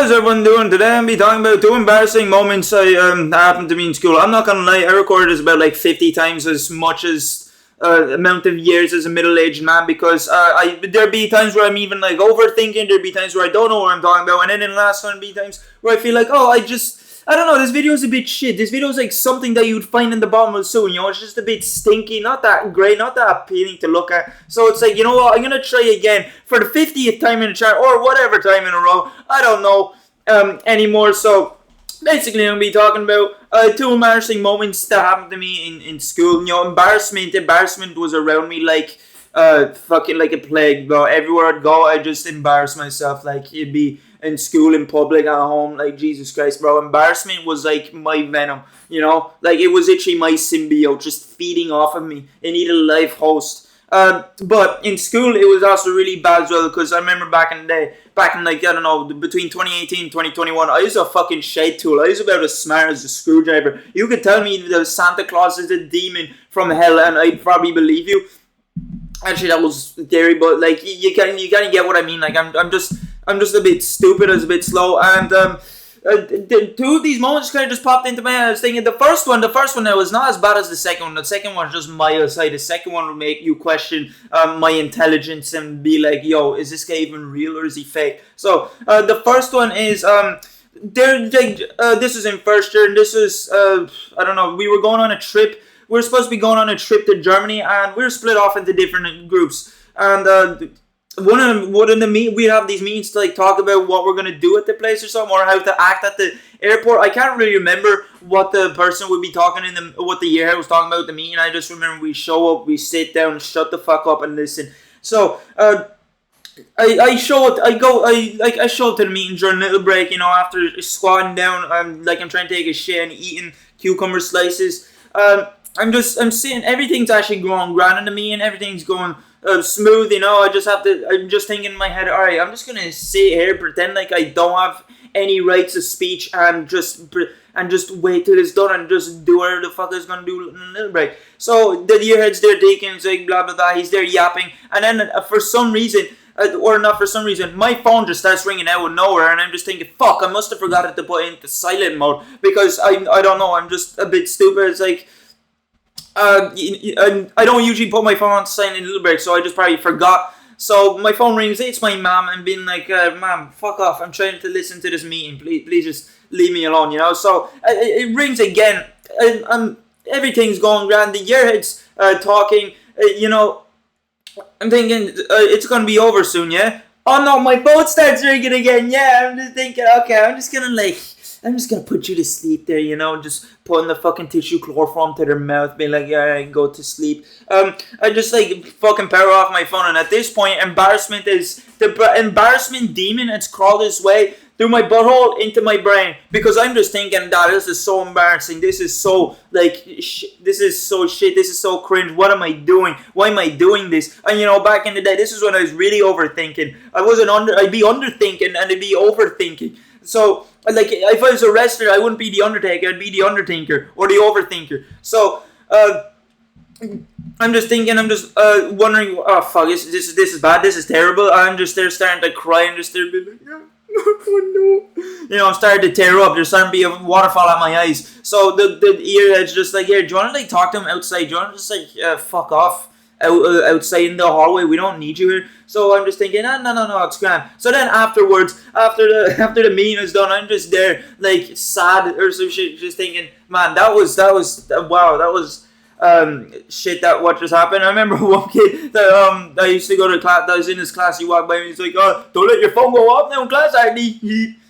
How's everyone doing? Today I'm be talking about two embarrassing moments I happened to me in school. I'm not gonna lie, I recorded this about like 50 times as much as amount of years as a middle-aged man because there be times where I'm even like overthinking. There be times where I don't know what I'm talking about, and then in the last one be times where I feel like I don't know. This video is a bit shit. This video is like something that you'd find in the bottom of the sea. It's just a bit stinky, not that great, not that appealing to look at. So it's like, you know what? I'm gonna try again for the 50th time in the channel or whatever time in a row. I don't know anymore. So basically, I'm gonna be talking about two embarrassing moments that happened to me in school. Embarrassment was around me like fucking like a plague, bro. Everywhere I'd go, I just embarrass myself. Like it'd be in school, in public, at home. Like Jesus Christ, bro. Embarrassment was like my venom. Like it was actually my symbiote, just feeding off of me. It needed a life host. But in school, it was also really bad as well because I remember back in the day, like, I don't know, between 2018 and 2021, I was a fucking shite tool. I was about as smart as a screwdriver. You could tell me that Santa Claus is a demon from hell and I'd probably believe you. Actually, that was scary, but like you kind of get what I mean. Like I'm just a bit stupid, I was a bit slow, and two of these moments kind of just popped into my head. I was thinking the first one that was not as bad as the second one. The second one was just miles high. The second one would make you question my intelligence and be like, yo, is this guy even real or is he fake? So the first one is this is in first year, and this is I don't know. We were going on a trip. We were supposed to be going on a trip to Germany, and we were split off into different groups. And we have these meetings to like talk about what we're gonna do at the place or something, or how to act at the airport. I can't really remember what the person would be talking what the year was talking about at the meeting. I just remember we show up, we sit down, shut the fuck up, and listen. So I show up to the meeting during a little break. After squatting down, I'm trying to take a shit and eating cucumber slices. I'm sitting, everything's actually going grand in the meeting, everything's going smooth, I'm just thinking in my head, alright, I'm just gonna sit here, pretend like I don't have any rights of speech, and just wait till it's done, and just do whatever the fuck is gonna do in a little break. So the yearhead's there, Deacon's like blah blah blah, he's there yapping, and then for some reason, or not for some reason, my phone just starts ringing out of nowhere, and I'm just thinking, fuck, I must have forgotten to put it into silent mode, because I don't know, I'm just a bit stupid. It's like, I don't usually put my phone on silent in little break, so I just probably forgot. So my phone rings, it's my mom, and being like, Mom, fuck off, I'm trying to listen to this meeting, please just leave me alone, So it rings again, and everything's going grand, the yearhead's talking, I'm thinking, it's gonna be over soon, yeah? Oh no, my phone starts ringing again, yeah, I'm just thinking, okay, I'm just gonna put you to sleep there, just putting the fucking tissue chloroform to their mouth, being like, yeah, I go to sleep. I just fucking power off my phone, and at this point, the embarrassment demon has crawled its way through my butthole into my brain, because I'm just thinking, this is so embarrassing, this is so, this is so shit, this is so cringe, what am I doing, why am I doing this? And back in the day, this is when I was really overthinking. I'd be underthinking, and I'd be overthinking. So, if I was arrested, I wouldn't be the Undertaker, I'd be the Underthinker, or the Overthinker. So, I'm just wondering, oh fuck, this is bad, this is terrible. I'm just there starting to cry, and just there being like, oh no. I'm starting to tear up, there's starting to be a waterfall at my eyes. So, the earhead's just like, here, do you want to talk to him outside? Do you want to just fuck off? Outside in the hallway, we don't need you here. So I'm just thinking, no, it's grand. So then afterwards, after the meeting is done, I'm just there sad or some shit, just thinking, man, that was shit, that what just happened. I remember one kid that I used to go to class, that was in his class, he walked by me, he's like, oh, don't let your phone go off now in class, Agni.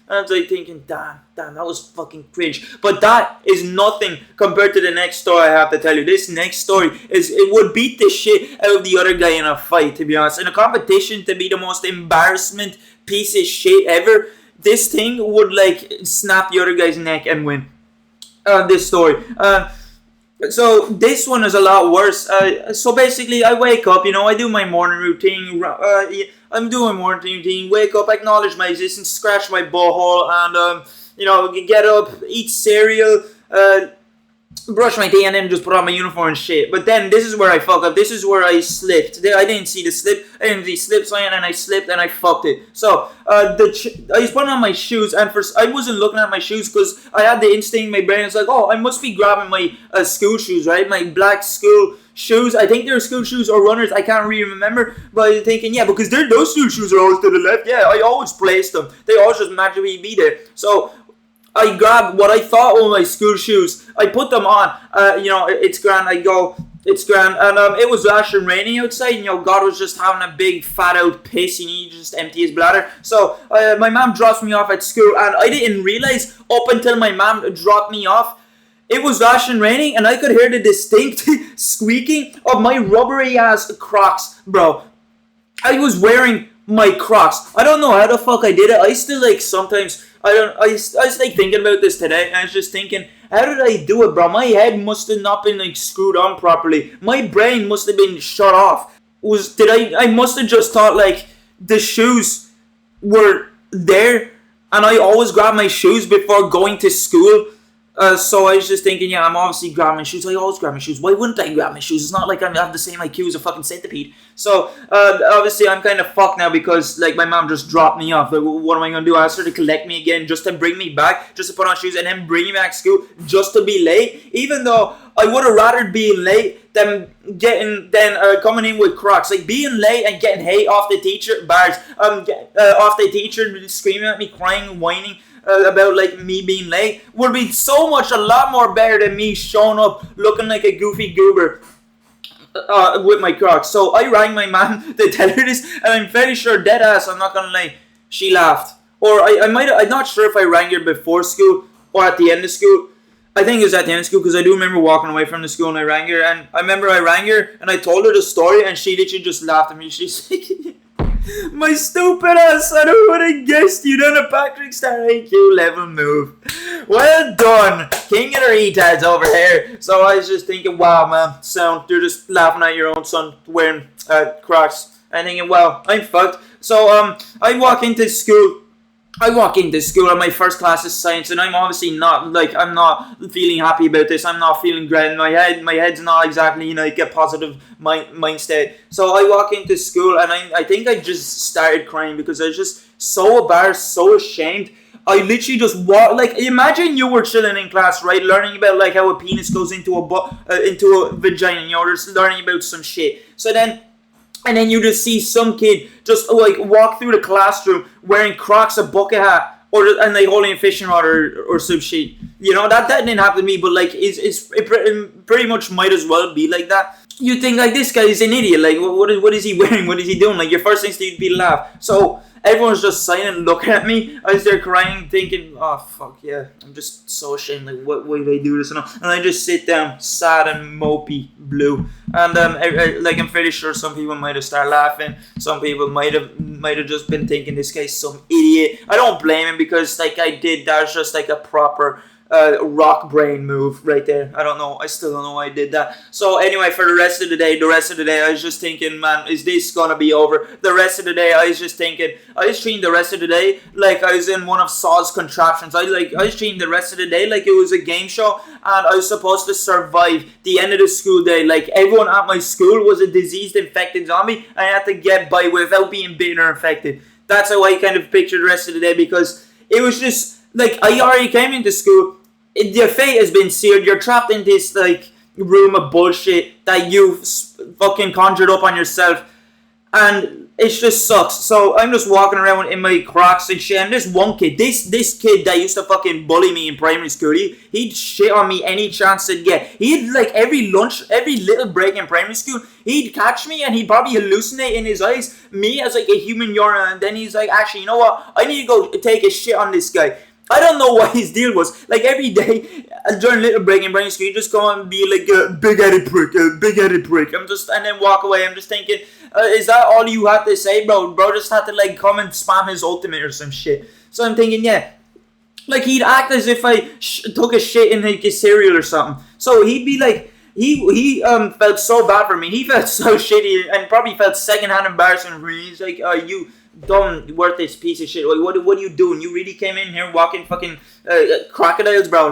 And I was thinking, damn, that was fucking cringe. But that is nothing compared to the next story I have to tell you. This next story it would beat the shit out of the other guy in a fight, to be honest. In a competition to be the most embarrassment piece of shit ever, this thing would snap the other guy's neck and win. This story. So this one is a lot worse. So basically, I wake up, I do my morning routine. I'm doing morning routine. Wake up, acknowledge my existence, scratch my butthole, and get up, eat cereal, brush my teeth and then just put on my uniform and shit. But then this is where I fuck up. This is where I slipped. I didn't see the slip. I didn't see slip sign, and I slipped and I fucked it. So I was putting on my shoes, and I wasn't looking at my shoes because I had the instinct in my brain. It's like, oh, I must be grabbing my school shoes, right? My black school shoes. I think they're school shoes or runners. I can't really remember. But I'm thinking, yeah, because those school shoes are always to the left. Yeah, I always place them. They always just magically be there. So I grabbed what I thought were my school shoes. I put them on. It's grand. It's grand. And it was lashing raining outside. And, God was just having a big fat out piss. He needed to just empty his bladder. So my mom drops me off at school. And I didn't realize up until my mom dropped me off, it was lashing raining. And I could hear the distinct squeaking of my rubbery ass Crocs, bro. I was wearing my Crocs. I don't know how the fuck I did it. I still sometimes I was thinking about this today, and I was just thinking, how did I do it, bro? My head must have not been screwed on properly. My brain must have been shut off. I must have just thought the shoes were there, and I always grab my shoes before going to school. So I was just thinking, yeah, I'm obviously grabbing my shoes. I always grab my shoes. Why wouldn't I grab my shoes? It's not like I have the same IQ as a fucking centipede. So obviously I'm kind of fucked now because my mom just dropped me off. What am I gonna do? Ask her to collect me again just to bring me back, just to put on shoes and then bring me back to school just to be late. Even though I would have rather being late than coming in with Crocs. Being late and getting hate off the teacher, off the teacher screaming at me, crying, whining about me being late would be a lot more better than me showing up looking like a goofy goober with my Crocs. So I rang my mom to tell her this, and I'm very sure, dead ass, I'm not gonna lie, she laughed. Or I'm not sure if I rang her before school or at the end of school. I think it was at the end of school because I do remember walking away from the school and I rang her, and I remember I rang her and I told her the story, and she literally just laughed at me. She's like, my stupid ass, I don't would have guessed you done a Patrick Star IQ level move. Well done, king of the retards over here. So I was just thinking, wow, man, you're just laughing at your own son wearing Crocs. I'm thinking, wow, I'm fucked. So I walk into school and my first class is science, and I'm obviously not I'm not feeling happy about this. I'm not feeling great. My head's not exactly a positive mind state. So I walk into school and I think I just started crying because I was just so embarrassed, so ashamed. I literally just imagine you were chilling in class, right, learning about how a penis goes into a vagina. Just learning about some shit. And then you just see some kid just walk through the classroom wearing Crocs, a bucket hat, and holding a fishing rod or some shit. That didn't happen to me, but it pretty much might as well be like that. You think this guy is an idiot. What is he wearing? What is he doing? Your first instinct would be to laugh. So everyone's just silent, looking at me. I was there crying, thinking, oh fuck yeah, I'm just so ashamed. Why did I do this? And I just sit down, sad and mopey, blue. And I'm pretty sure some people might have started laughing. Some people might have just been thinking this guy's some idiot. I don't blame him because I did. That was just a proper rock brain move right there. I don't know. I still don't know why I did that. So anyway, for the rest of the day, I was just thinking, man, is this gonna be over? The rest of the day, I was just thinking, I was treating the rest of the day like I was in one of Saw's contraptions. I was treating the rest of the day like it was a game show, and I was supposed to survive the end of the school day. Everyone at my school was a diseased, infected zombie, and I had to get by without being bitten or infected. That's how I kind of pictured the rest of the day, because it was just I already came into school. Your fate has been sealed. You're trapped in this room of bullshit that you fucking conjured up on yourself, and it just sucks. So I'm just walking around in my Crocs and shit. And this one kid, this kid that used to fucking bully me in primary school, he'd shit on me any chance he'd get. He'd every little break in primary school, he'd catch me and he'd probably hallucinate in his eyes me as a human urine, and then he's actually, you know what? I need to go take a shit on this guy. I don't know what his deal was. Every day during little break in primary school, you just go and be a big-headed prick, and then walk away. I'm just thinking, is that all you had to say, bro? Bro just had to come and spam his ultimate or some shit. So I'm thinking, yeah, he'd act as if I took a shit in a cereal or something. So he'd be he felt so bad for me. He felt so shitty and probably felt secondhand embarrassment for me. He's like, you dumb, worthless piece of shit. What are you doing? You really came in here walking fucking crocodiles, bro.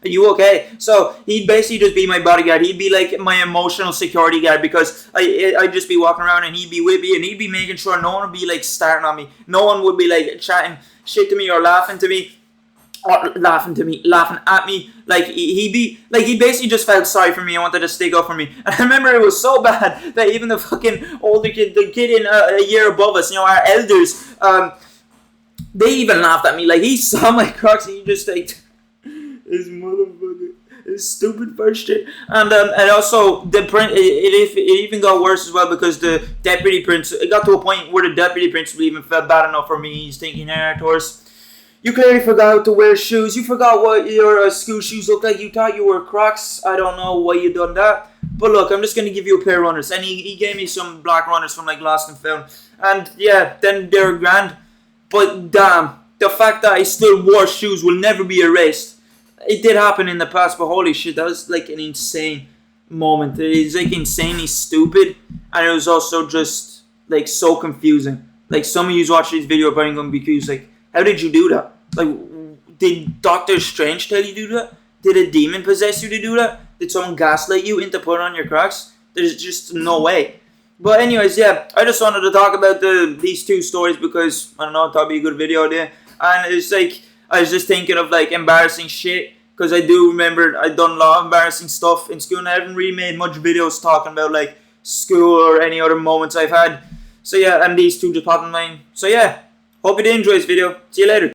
Are you okay? So he'd basically just be my bodyguard. He'd be like my emotional security guard because I'd just be walking around and he'd be with me and he'd be making sure no one would be like starting on me. No one would be like chatting shit to me or laughing at me. Like he basically just felt sorry for me and wanted to stick up for me. And I remember it was so bad that even the fucking older kid, the kid in a year above us, our elders, they even laughed at me. Like he saw my Crocs and he just like. This motherfucker, this stupid first shit, and also the print. It even got worse as well because the deputy prince. It got to a point where the deputy principal even felt bad enough for me. He's thinking, Taurus, you clearly forgot to wear shoes. You forgot what your school shoes look like. You thought you were Crocs. I don't know why you done that. But look, I'm just gonna give you a pair of runners, and he gave me some black runners from like Lost and Found, and yeah, then they're grand. But damn, the fact that I still wore shoes will never be erased. It did happen in the past, but holy shit, that was like an insane moment. It's like insanely stupid, and it was also just like so confusing. Like some of you watch this video are probably gonna be confused. Like, how did you do that? Like, did Doctor Strange tell you to do that? Did a demon possess you to do that? Did someone gaslight you into putting on your Crocs? There's just no way. But anyways, yeah, I just wanted to talk about these two stories because I don't know, thought it'd be a good video there, and it's like. I was just thinking of like embarrassing shit because I do remember I'd done a lot of embarrassing stuff in school and I haven't really made much videos talking about like school or any other moments I've had. So yeah, and these two just popped in mind. So yeah, hope you did enjoy this video. See you later.